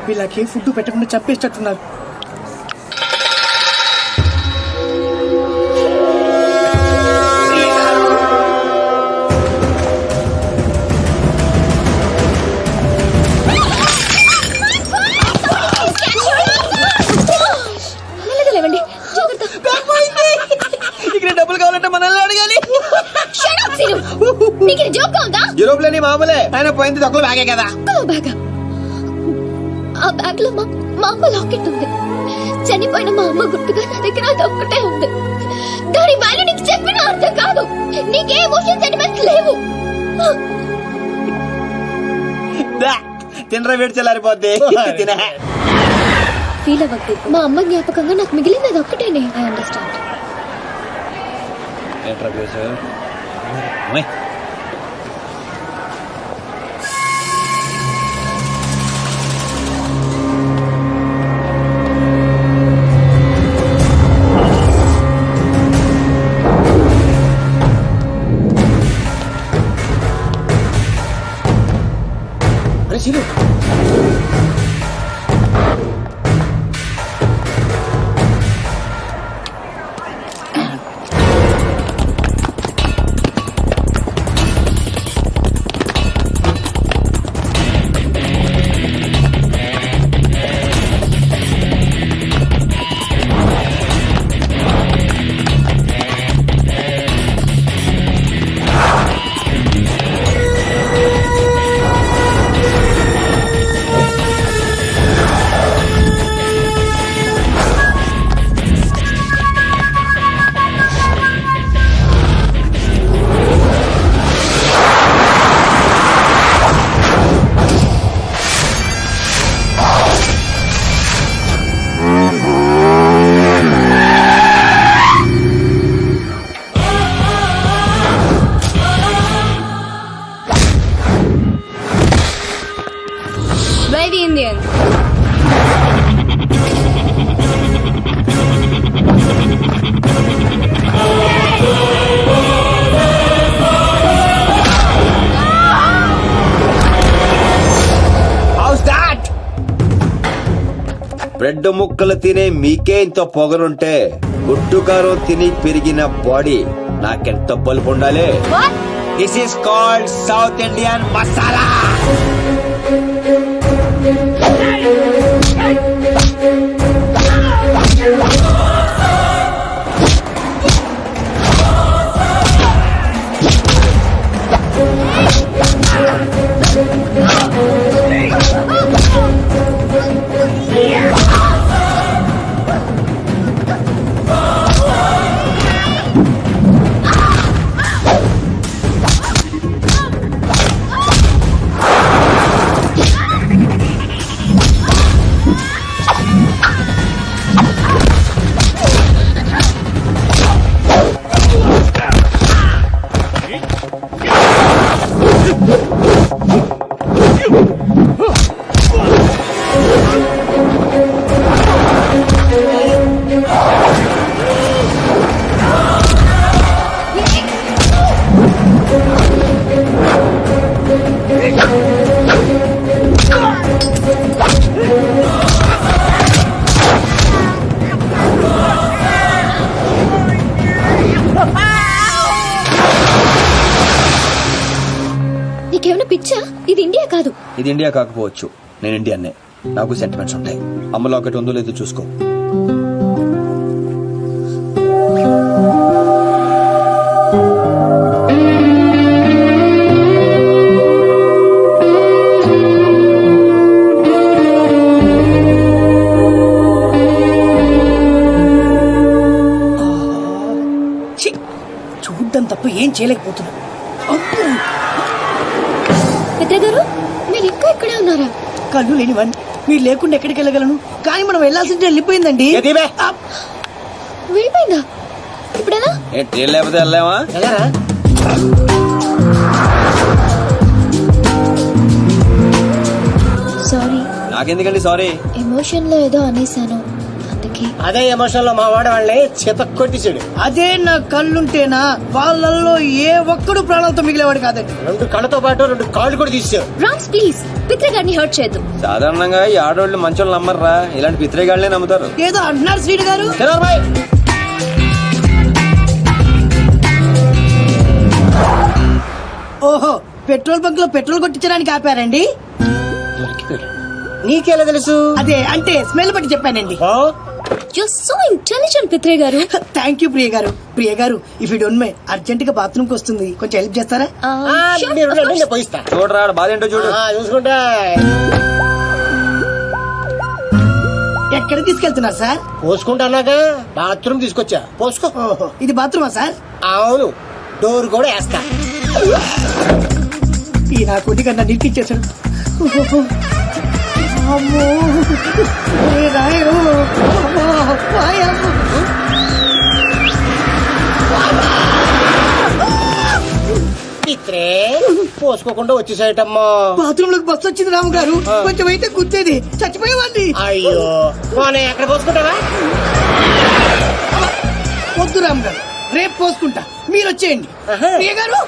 వీళ్ళకి ఫుడ్ పెట్టకుండా చంపేటట్టున్నారు. డబ్బులు కావాలంటే మనల్ని అడగాలి. యూరోప్లోని మామూలే, ఆయన పోయింది ఒక్కలు బ్యాగే కదా. ఆ బ్యాగ్ లో మా అమ్మ లాకెట్ ఉంది. చనిపోయిన మా అమ్మ గుర్తుగా నా దగ్గర అది ఒక్కటే ఉంది. దాని వాల్యూ నీకు చెప్పిన అర్థం కాదు. నీకే ఎమోషన్ సెంటిమెంట్స్ లేవు. తినరా వేడి చల్లారిపోద్ది. తినే ఫీల్ అవ్వద్దు. మా అమ్మ జ్ఞాపకంగా నాకు మిగిలింది అది ఒక్కటేనే. I understand. అరే శిలు, Very Indian. బ్రెడ్ ముక్కలు తినే మీకే ఇంత పొగరుంటే గుడ్డు కారం తిని పెరిగిన బాడీ నాకెంత బలుపు ఉండాలి. This is called south Indian masala. నీకేమైనా పిచ్చా? ఇది ఇండియా కాదు. ఇది ఇండియా కాకపోవచ్చు, నేను ఇండియన్నే. నాకు సెంటిమెంట్స్ ఉంటాయి. అమ్మలో ఒకటి ఉందో లేదో చూసుకో. చూడ్డం తప్ప ఏం చేయలేకపోతున్నా. పెద్దగారు, మీరు ఇంకా ఇక్కడే ఉన్నారా? కళ్ళు లేనివన్, మీరు లేకుండా ఎక్కడికి వెళ్ళగలను? కానీ మనం వెళ్ళాల్సింటే వెళ్ళిపోయిందండి. వెళ్ళిపోయిందా? ఇప్పుడెలా? లేకపోతే వెళ్ళామా? సారీ. నాకెందుకండి సారీ? ఎమోషన్ లో ఏదో అనేసాను. అంతకి అదే ఎమోషన్ లో మా వాడు వాళ్ళని చేత కొట్టించాడు. అదే నా కళ్ళుంటేనా వాళ్ళల్లో ఏ ఒక్కడు ప్రాణాలతో మిగిలేవాడు కాదండి. 2 కళ్ళతో పాటు 2 కాళ్ళు కూడా తీసావు. రామ్స్ ప్లీజ్ పిత్రగాడిని హర్ట్ చేయొద్దు. సాధారణంగా ఈ ఆడవాళ్ళు మంచోళ్ళు నమ్మర్రా, ఇలాంటి పిత్రేగాళ్ళే నమ్ముతారు. ఏదో అంటున్నారు శ్రీను గారు. ఓహో, పెట్రోల్ బంక్ లో పెట్రోల్ కొట్టించడానికి ఆపారండి. నీకెలా తెలుసు? అదే అంటే స్మెల్ బట్టి చెప్పానండి. You're so intelligent, పిత్రే గారు. థ్యాంక్ యూ ప్రియ గారు. ప్రియ గారు, if you don't mind, urgent గా బాత్రూమ్ కి వస్తుంది, కొంచెం హెల్ప్ చేస్తారా? Sure, of course. పోయిస్తా. చూడరా ఆడ బాధ ఏంటో చూడు. చూసుకుంటా. ఎక్కడ తీసుకెళ్తున్నారు సార్? పోసుకుంటానాగా బాత్రూమ్ తీసుకొచ్చా. పోసుకో. ఓహో, ఇది బాత్రూమా సార్? అవును, డోర్ కూడా వేస్తా. ఈ నా కొద్ది కన్నా నిరికిచ్చేసాడు. అమ్మో, ఏ రాయరు. అమ్మో, వాయమ్మో. పిత్రే పోసుకోకుండా వచ్చేసాయటమ్మా. బాత్రూమ్ లోకి బస్సు వచ్చింది రాము గారు, కొంచెం అయితే గుర్తేది చచ్చిపోయేవాడిని. అయ్యో, పోనీ ఎక్కడ పోసుకుంటావా? వద్దు రాము గారు, రేపు పోసుకుంటా, మీరు వచ్చేయండి. ప్రియ గారు,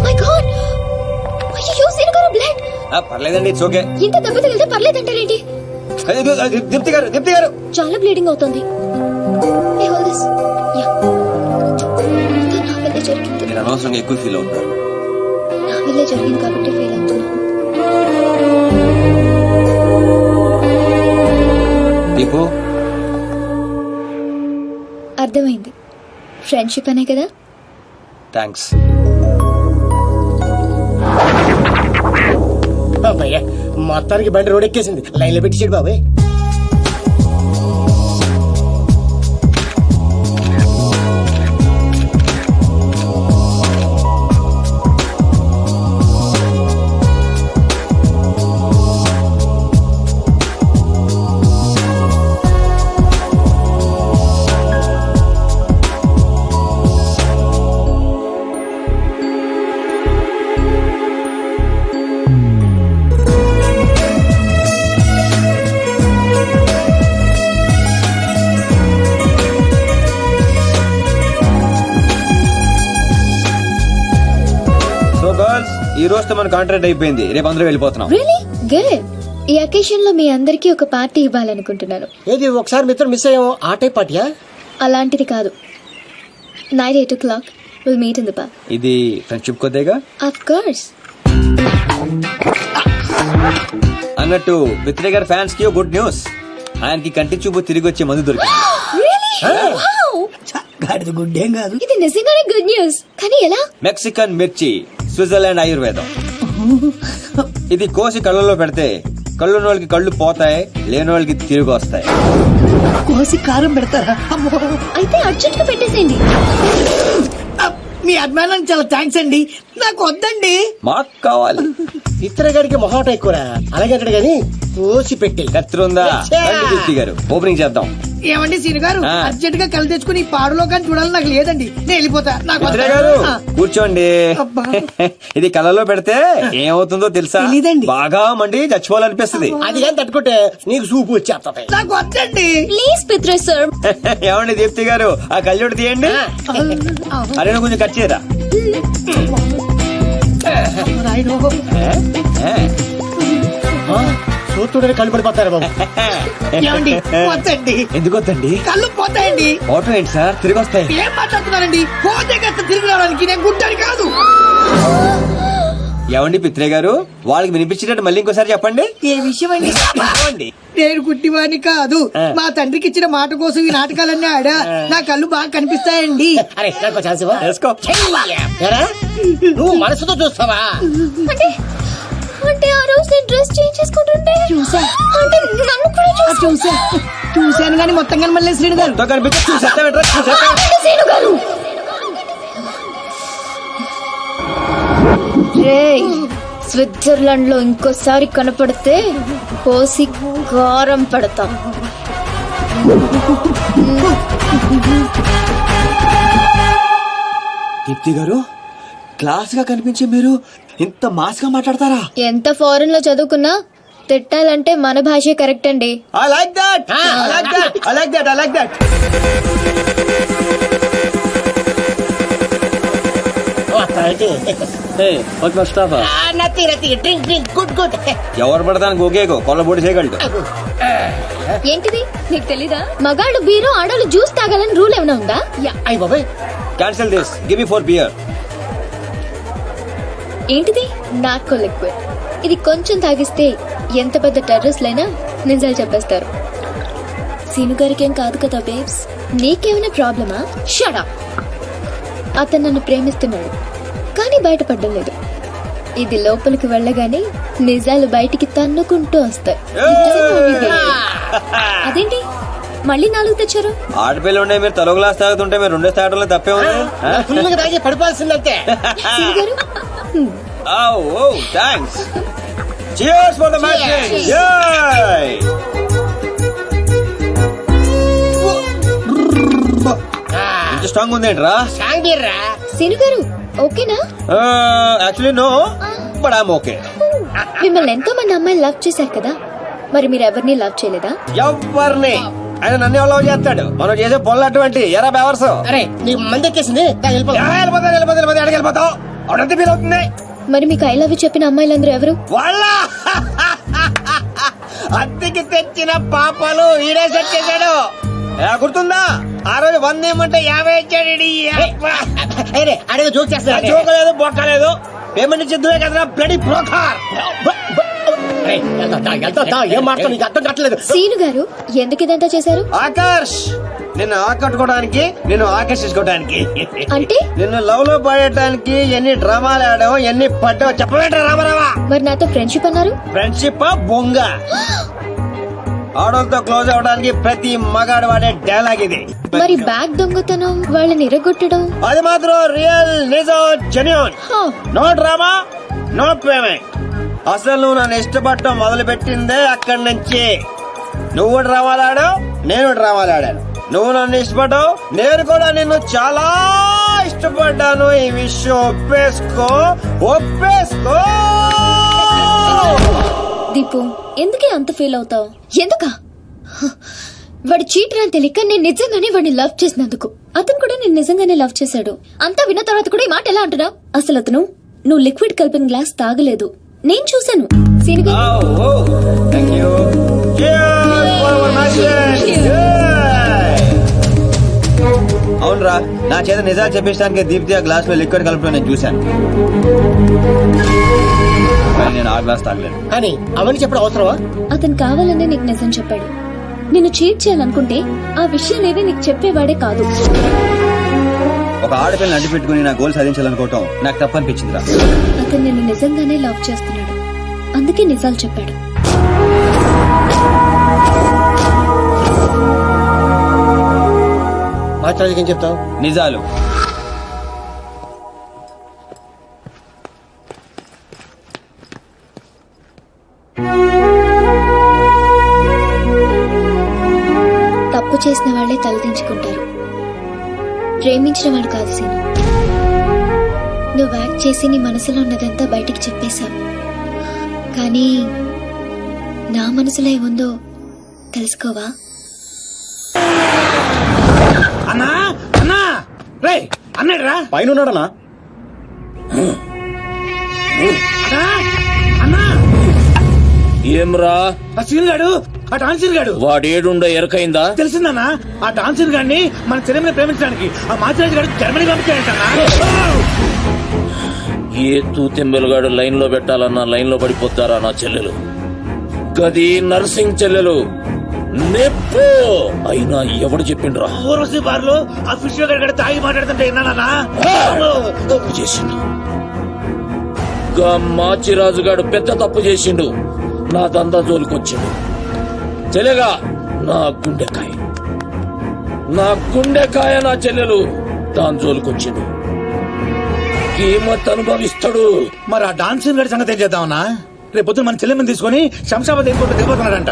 My God. అయ్యో, సీను గారు బ్లడ్. పర్లేదండి, ఇట్స్ ఓకే. ఇంత దెబ్బ తగిలితే పర్లేదంటారేంటి? దీప్తి గారు, దీప్తి గారు. చాలా బ్లీడింగ్ అవుతుంది. Hey, hold this. Yeah. ఇదంతా నా వల్లే జరిగింది. మీరు అనవసరంగా ఎక్కువ ఫీల్ అవుతారు. నా వల్లే జరిగింది కాబట్టి ఫీల్ అవుతున్నాను. దీపు, అర్థమైంది. ఫ్రెండ్షిప్ అనే కదా. థ్యాంక్స్. అబ్బయ్యా, మొత్తానికి బండి రోడ్ ఎక్కేసింది. లైన్ లో పెట్టించాడు బాబాయ్. ఈ రోజుతో మన కాంట్రాక్ట్ అయిపోయింది, రేపు అందరూ వెళ్ళిపోతున్నాం. Really? Good. ఈ అకేషన్ లో మీ అందరికీ ఒక పార్టీ ఇవ్వాలనుకుంటున్నాను. ఏది ఒకసారి మిత్రం మిస్ అయ్యాము, ఆ టైప్ పార్టీయా? అలాంటిది కాదు. Night 8 o'clock we'll meet in the park. ఇది ఫ్రెండ్షిప్ కొద్దిగా. Of course. అన్నట్టు పిత్రే గారి ఫ్యాన్స్ కి గుడ్ న్యూస్. ఆయనకి కంటి చూపు తిరిగి వచ్చే మందు దొరికింది. Really? Wow. గాడిద గుడ్డేం కాదు. ఇది నిజంగానే గుడ్ న్యూస్. కానీ ఎలా? మెక్సికన్ మిర్చి, స్విట్జర్లాండ్ ఆయుర్వేదం. ఇది కోసి కళ్ళలో పెడితే కళ్ళు వాళ్ళకి కళ్ళు పోతాయి, లేని వాళ్ళకి తిరిగి వస్తాయి. కోసి కారం పెడతారా? అమ్మో. అయితే అర్జెంట్ గా పెట్టేసేయండి. మీ అభిమానానికి చాలా థ్యాంక్స్ అండి, నాకు వద్దండి. మాకు కావాలి. ఇతరగాడికి మొహాట ఎక్కువరా, అలాగే అంటాడు గాని కోసి పెట్టి. కత్తిరుందా? రండి దీప్తి గారు, ఓపెనింగ్ చేద్దాం. ఏమండి సీను గారు, ఆ. అర్జెంట్ గా కళ్ళు తెచ్చుకుని ఈ పాడులో కానీ చూడాలని నాకు లేదండి, నేను వెళ్ళిపోతా. నాకు పిత్రే వద్దు. గారు ఆ. కూర్చోండి. అబ్బా. ఇది కళ్ళలో పెడితే ఏమవుతుందో తెలుసా? తెలీదండి. బాగా మండి చచ్చిపోవాలనిపిస్తుంది. అది కానీ తట్టుకుంటే నీకు సూపు వచ్చేస్తాయి. నాకు వద్దండి. ప్లీజ్ పిత్రే సార్. ఏమండి దీప్తి గారు, ఆ కళ్ళోటి తీయండి. అరే నువ్వు కొంచెం కట్ చేయరా. రాయుడు. చూస్తుంటే కళ్ళు పడిపోతారు బాబు. ఏమండి వద్దండి, ఎందుకు వద్దండి? కళ్ళు పోతాయండి. ఆటో ఏంటి సార్, తిరిగి వస్తాయి. ఏం మాట్లాడుతున్నారండి? పోతే కాస్త తిరిగి రావడానికి నేను గుడ్డని కాదు. ఏమండి పిత్రే గారు, వాళ్ళకి వినిపించినట్టు మళ్ళీ ఇంకోసారి చెప్పండి. ఏ విషయం అండి? చెప్పండి. నేను గుడ్డివాణి కాదు, మా తండ్రికి ఇచ్చిన మాట కోసం ఈ నాటకాలన్నీ ఆడా. నా కళ్ళు బాగా కనిపిస్తాయండి. అరే నాకు ఛాన్స్ ఇవ్వ. వేసుకో. ఏరా, నువ్వు మనసుతో చూస్తావా? అంటే ఆ రోజు నేను డ్రెస్ చేంజ్ చేసుకుంటుంటే చూసా. అంటే నన్ను కూడా చూశాను కానీ మొత్తం కనబడలే శ్రీను గారు. మొత్తం కనిపించి చూసేస్తావేంట్రా? చూసేస్తావా? సీను గారు. స్విట్జర్లాండ్ లో ఇంకోసారి కనపడితే కోసి కారం పెడతాం. దీప్తి గారు, క్లాస్ గా కనిపించే మీరు ఇంత మాస్ గా మాట్లాడతారా? ఎంత ఫారెన్ లో చదువుకున్నా తిట్టాలంటే మన భాషే కరెక్ట్ అండి. I like that. I like that. I like that. I like that. ఎవరు పడతాను గోకేకో కొల్లబొడి చేయగలడు. ఏంటిది నీకు తెలీదా? మగాళ్ళు బీరు ఆడోళ్ళు జ్యూస్ తాగాలని రూల్ ఏమైనా ఉందా? అయ్యి బాబాయ్ cancel this. Give me 4 beer. ఏంటిది? Narco liquid. ఇది కొంచెం తాగిస్తే ఎంత పెద్ద టెర్రరిస్ట్ లైనా నిజాలు చెప్పేస్తారు. సీను గారికి ఏం కాదు కదా బేబ్స్? నీకేమైనా ప్రాబ్లమా? Shut up. అతను నన్ను ప్రేమిస్తున్నాడు కానీ బయటపడడం లేదు. ఇది లోపలికి వెళ్ళగానే నిజాలు బయటికి తన్నుకుంటూ వస్తాయి. అదేంటి మళ్ళీ 4 తెచ్చారు? ఆడపిల్ల ఉండే మీరు తలో గ్లాస్ తాగుతుంటే మీరు 2 తాగడంలో తప్పే ఉంది. ఫుల్గా తాగి పడిపోవాల్సిందంతే. Seenu garu Oh, thanks. Cheers for the matches. Yay! ఇంత స్ట్రాంగ్ ఉందేంట్రా? సాంగిర్రా సీను గారు ఓకేనా? Actually no, but I'm okay. మిమ్మల్ని ఎంతో మంది అమ్మాయిలు లవ్ చేశారు కదా, మరి మీరు ఎవరిని లవ్ చేయలేదా? ఎవరిని? ఆయన నన్ను లవ్ చేస్తాడు. మనం చేసే పనులు అటువంటి ఎరా బెవర్స్. అరే నీకు మంది ఎక్కేసింది వెళ్ళిపోతావు. అవునంత ఫీల్ అవుతుంది. మరి మీకు ఐ లవ్ యూ చెప్పిన అమ్మాయిలందరూ ఎవరు? వాళ్ళ అద్దెకి తెచ్చిన పాపాలు ఈడే సెట్ చేశాడు. గుర్తుందా? ఆ రోజు 100 ఇమ్మంటే 50 ఇచ్చాడు. అడిగి జోక్ చేస్తా. చూకలేదు బొక్కలేదు. పేమెంట్ ఇచ్చేద్దులే కదరా బ్లడీ బ్రోకర్. ఏం మాట్లాడు నీకు అర్థం కావట్లేదు. సీను గారు ఎందుకు ఇదంతా చేశారు? ఆకర్ష్, నిన్ను ఆకట్టుకోవడానికి, నిన్ను ఆకర్షించుకోవడానికి, అంటే నిన్ను లవ్ లో పడేయడానికి ఎన్ని డ్రామాలు ఆడావు, ఎన్ని పడ్డావు చెప్పవేంట రామారావా. మరి నాతో ఫ్రెండ్షిప్ అన్నారు. ఫ్రెండ్షిప్ బొంగ. ఆడోళ్ళతో క్లోజ్ అవడానికి ప్రతి మగాడు వాడే డైలాగ్ ఇది. మరి బ్యాగ్ దొంగతనం, వాళ్ళని ఇరగొట్టడం, అది మాత్రం రియల్, నిజం, genuine. No drama, no payment. అసలు నువ్వు నన్ను ఇష్టపడటం మొదలు పెట్టిందే అక్కడి నుంచి. నువ్వు డ్రామాలు ఆడావు, నేను డ్రామాలు ఆడాను. నువ్వు నన్ను ఇష్టపడ్డావు, నేను కూడా నిన్ను చాలా ఇష్టపడ్డాను. ఈ విషయం ఒప్పేసుకో. దీపు ఎందుకే అంత ఫీల్ అవుతావు? ఎందుకా? వాడు చీటర్ అని తెలియక నేను నిజంగానే వాడిని లవ్ చేసినందుకు. అతను కూడా నేను నిజంగానే లవ్ చేశాడు. అంతా విన్న తర్వాత కూడా ఈ మాట ఎలా అంటున్నావు? అసలు అతను నువ్వు లిక్విడ్ కలిపిన గ్లాస్ తాగలేదు, నేను చూశాను. అవునరా, నా చేత నిజాలు చెప్పేయడానికి దీప్తి ఆ గ్లాస్ లో లిక్విడ్ కలపడం నేను చూశాను. నేను ఆ గ్లాస్ తాగలేదు. కానీ అవన్నీ చెప్పడం అవసరమా? అతను కావాలనే నీకు నిజం చెప్పాడు. నిన్ను చీట్ చేయాలనుకుంటే ఆ విషయాలేవి నీకు చెప్పేవాడే కాదు. ఒక ఆడపిల్లని అడ్డు పెట్టుకుని నా గోల్ సాధించాలనుకోవటం నాకు తప్పనిపించిందిరా. అతను నిన్ను నిజంగానే లవ్ చేస్తున్నాడు, అందుకే నిజాలు చెప్పాడు. మాట్లాడేది ఏం చెప్తావు? నిజాలు. తప్పు చేసిన వాళ్లే తలదించుకుంటారు, ప్రేమించిన వాళ్ళు కాదు. సీను, నువ్వు యాక్ట్ చేసి నీ మనసులో ఉన్నదంతా బయటికి చెప్పేశావు. కానీ నా మనసులో ఏముందో తెలుసుకోవా? అన్నా అన్నా రే అన్నాడురా పైన ఉన్నాడనా? అన్నా ఏమ్రా ఆ సీన్ గాడు, ఆ డాన్సర్ గాడు వాడేడుండో ఎరకైందా? తెలిసిందన్నా? ఆ డాన్సర్ గాడిని మన చెల్లెమని ప్రేమించడానికి ఆ మాచిరాజు గారు జర్మనీ పంపించాడంటన్నా. ఏ తూతెంబెలుగాడు లైన్ లో పెట్టాలన్నా లైన్ లో పడిపోతారా నా చెల్లెలు? గది నర్సింగ్ చెల్లెలు నెప్పు అయినా ఎవడు చెప్పిండ్రా? ఊర్వశి బార్లో ఆ ఫిష్ గారు తాగి మాట్లాడుతుంటే విన్నానన్నా. తప్పు చేసిండు. గా మాచిరాజుగాడు పెద్ద తప్పు చేసిండు. నా దందా జోలికొచ్చిండు. చెల్లెగా నా గుండెకాయ నా చెల్లెలు దాని జోలికొచ్చిండు. కీమత్ అనుభవిస్తాడు. మరి ఆ డాన్సర్ గారి సంగతి ఏం చేద్దామన్నా? రేపు పొద్దున మన చెల్లెమని తీసుకుని శంషాబాద్ ఎయిర్పోర్ట్ దిగిపోతున్నాడంట.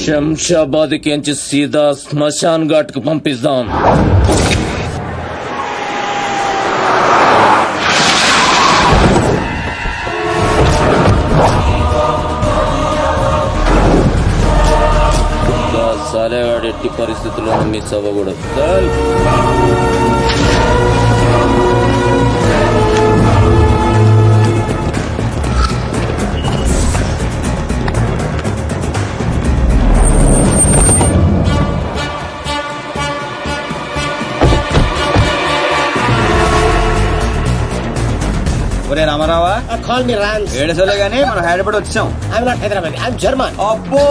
శంషాబాద్ కించి సీదా శ్మశాన్ ఘాట్ కు పంపిస్తాం. ఎట్టి పరిస్థితుల్లోనూ మిస్ అవ్వకూడదు. చల్. ఒరే రామారావా, కాల్ మీ రాన్స్. ఏడుసలే గానీ మనం హైదరాబాద్ వచ్చాం. I'm not Hyderabad, I'm German. అబ్బో